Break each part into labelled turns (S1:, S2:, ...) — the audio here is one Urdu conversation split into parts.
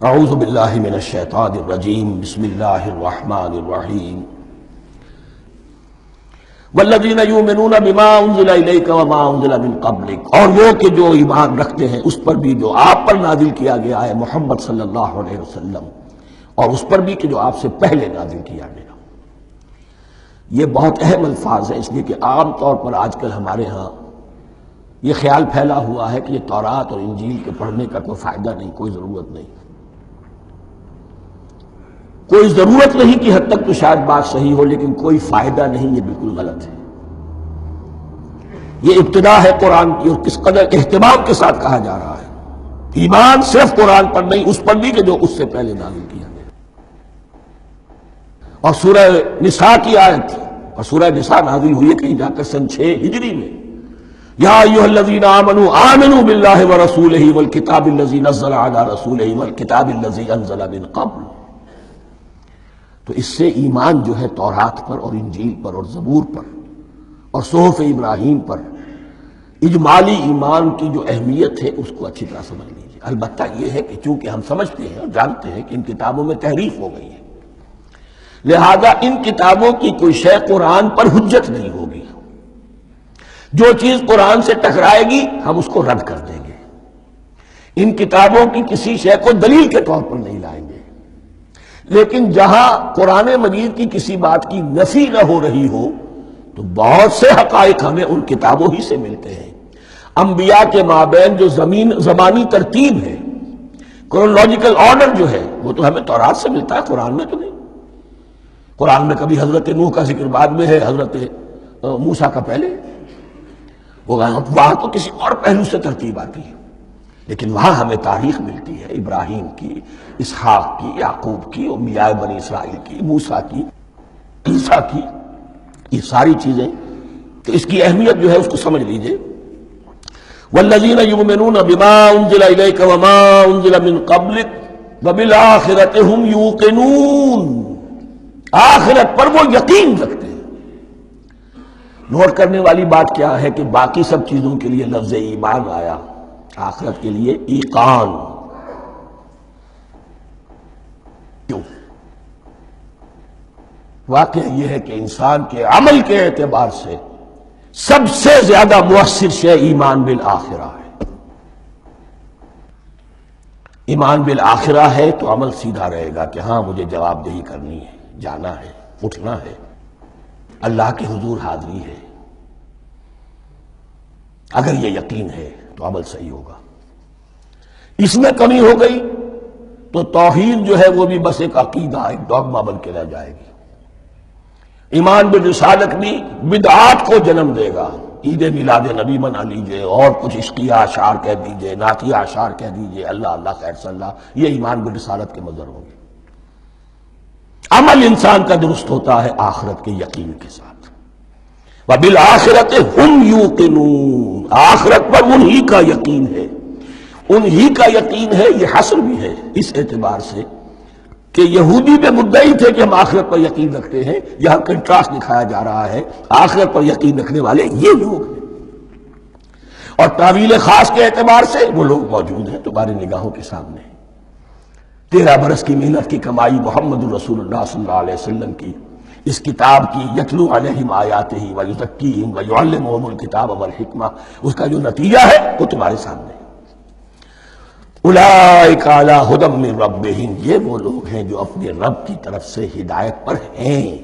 S1: اعوذ باللہ من الشیطان الرجیم بسم اللہ الرحمن الرحیم والذین یؤمنون بما انزل الیک وما انزل من قبلک، اور وہ کہ جو ایمان رکھتے ہیں اس پر بھی جو آپ پر نازل کیا گیا ہے محمد صلی اللہ علیہ وسلم، اور اس پر بھی کہ جو آپ سے پہلے نازل کیا گیا۔ یہ بہت اہم الفاظ ہیں، اس لیے کہ عام طور پر آج کل ہمارے ہاں یہ خیال پھیلا ہوا ہے کہ یہ تورات اور انجیل کے پڑھنے کا کوئی فائدہ نہیں، کوئی ضرورت نہیں، کوئی ضرورت نہیں کی حد تک تو شاید بات صحیح ہو، لیکن کوئی فائدہ نہیں، یہ بالکل غلط ہے۔ یہ ابتدا ہے قرآن کی، اور کس قدر اہتمام کے ساتھ کہا جا رہا ہے۔ ایمان صرف قرآن پر نہیں، اس پر بھی کہ جو اس سے پہلے نازل کیا گیا۔ اور سورہ نساء کی آیت، اور سورہ نساء نازل ہوئی ہے کہیں جا کر سن 6 ہجری میں، یا ایھا الذین آمنوا آمنوا باللہ ورسولہ والکتاب الذی نزل علی رسولہ والکتاب الذی انزل من قبل۔ تو اس سے ایمان جو ہے تورات پر اور انجیل پر اور زبور پر اور صحف ابراہیم پر، اجمالی ایمان کی جو اہمیت ہے اس کو اچھی طرح سمجھ لیجیے۔ البتہ یہ ہے کہ چونکہ ہم سمجھتے ہیں اور جانتے ہیں کہ ان کتابوں میں تحریف ہو گئی ہے، لہذا ان کتابوں کی کوئی شے قرآن پر حجت نہیں ہوگی۔ جو چیز قرآن سے ٹکرائے گی ہم اس کو رد کر دیں گے، ان کتابوں کی کسی شے کو دلیل کے طور پر نہیں لائیں گے۔ لیکن جہاں قرآن مجید کی کسی بات کی نفی نہ ہو رہی ہو تو بہت سے حقائق ہمیں ان کتابوں ہی سے ملتے ہیں۔ انبیاء کے مابین جو زمانی ترتیب ہے، کرونالوجیکل آرڈر جو ہے، وہ تو ہمیں تورات سے ملتا ہے، قرآن میں تو نہیں۔ قرآن میں کبھی حضرت نوح کا ذکر بعد میں ہے، حضرت موسیٰ کا پہلے، وہاں تو کسی اور پہلو سے ترتیب آتی ہے، لیکن وہاں ہمیں تاریخ ملتی ہے ابراہیم کی، اسحاق کی، یعقوب کی، انبیاء بنی اسرائیل کی، موسیٰ کی، عیسیٰ کی، یہ ساری چیزیں۔ تو اس کی اہمیت جو ہے اس کو سمجھ لیجئے۔ والذین یؤمنون بما انزل الیک وما انزل من قبلک وبالآخرۃ ھم یوقنون، آخرت پر وہ یقین رکھتے ہیں۔ نوٹ کرنے والی بات کیا ہے کہ باقی سب چیزوں کے لیے لفظ ایمان آیا، آخرت کے لیے ایقان کیوں؟ واقعہ یہ ہے کہ انسان کے عمل کے اعتبار سے سب سے زیادہ مؤثر شے ایمان بالآخرہ ہے۔ ایمان بالآخرہ ہے تو عمل سیدھا رہے گا کہ ہاں مجھے جواب دہی کرنی ہے، جانا ہے، اٹھنا ہے، اللہ کے حضور حاضری ہے۔ اگر یہ یقین ہے تو عمل صحیح ہوگا۔ اس میں کمی ہو گئی تو توحید جو ہے وہ بھی بس ایک عقیدہ، ایک ڈوگما بن کے رہ جائے گی۔ ایمان بالرسالت بھی بدعات کو جنم دے گا۔ عید میلاد نبی منا لیجئے، اور کچھ عشقیہ اشعار کہہ دیجئے، نعتیہ اشعار کہہ دیجئے، اللہ اللہ خیر صلی اللہ، یہ ایمان بالرسالت کے مظہر ہوں گے۔ عمل انسان کا درست ہوتا ہے آخرت کے یقین کے ساتھ۔ وَبِالْآخِرَةِ هُمْ يُوقِنُونَ، آخرت پر انہی کا یقین ہے، انہی کا یقین ہے۔ یہ حصر بھی ہے اس اعتبار سے کہ یہودی میں مدعی تھے کہ ہم آخرت پر یقین رکھتے ہیں، یہاں کنٹراسٹ دکھایا جا رہا ہے، آخرت پر یقین رکھنے والے یہ لوگ ہیں۔ اور تعویل خاص کے اعتبار سے وہ لوگ موجود ہیں تمہاری نگاہوں کے سامنے۔ 13 برس کی محنت کی کمائی محمد رسول اللہ صلی اللہ علیہ وسلم کی، اس کتاب کی، یتلو علیہم آیاتہ ویزکیہم ویعلمہم الکتاب والحکمہ، اس کا جو نتیجہ ہے وہ تمہارے سامنے ہے۔ اولئک علی ھدی من ربہم، یہ وہ لوگ ہیں جو اپنے رب کی طرف سے ہدایت پر ہیں۔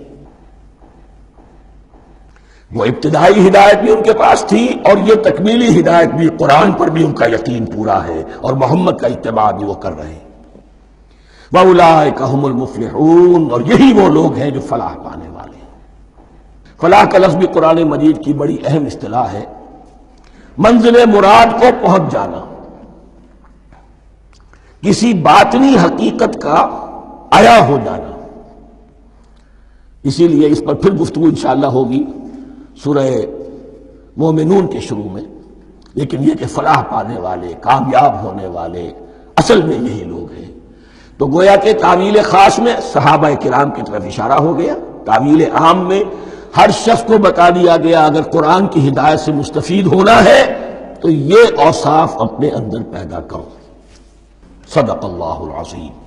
S1: وہ ابتدائی ہدایت بھی ان کے پاس تھی، اور یہ تکمیلی ہدایت بھی، قرآن پر بھی ان کا یقین پورا ہے، اور محمد کا اتباع بھی وہ کر رہے ہیں۔ وَأُولَٰئِكَ هُمُ الْمُفْلِحُونَ، اور یہی وہ لوگ ہیں جو فلاح پانے والے ہیں۔ فلاح کا لفظ بھی قرآن مجید کی بڑی اہم اصطلاح ہے، منزل مراد کو پہنچ جانا، کسی باطنی حقیقت کا عیا ہو جانا۔ اسی لیے اس پر پھر گفتگو انشاءاللہ ہوگی سورہ مومنون کے شروع میں، لیکن یہ کہ فلاح پانے والے، کامیاب ہونے والے اصل میں یہی لوگ ہیں۔ تو گویا کہ تعویل خاص میں صحابہ کرام کی طرف اشارہ ہو گیا، تعویل عام میں ہر شخص کو بتا دیا گیا اگر قرآن کی ہدایت سے مستفید ہونا ہے تو یہ اوصاف اپنے اندر پیدا کرو۔ صدق اللہ العظیم۔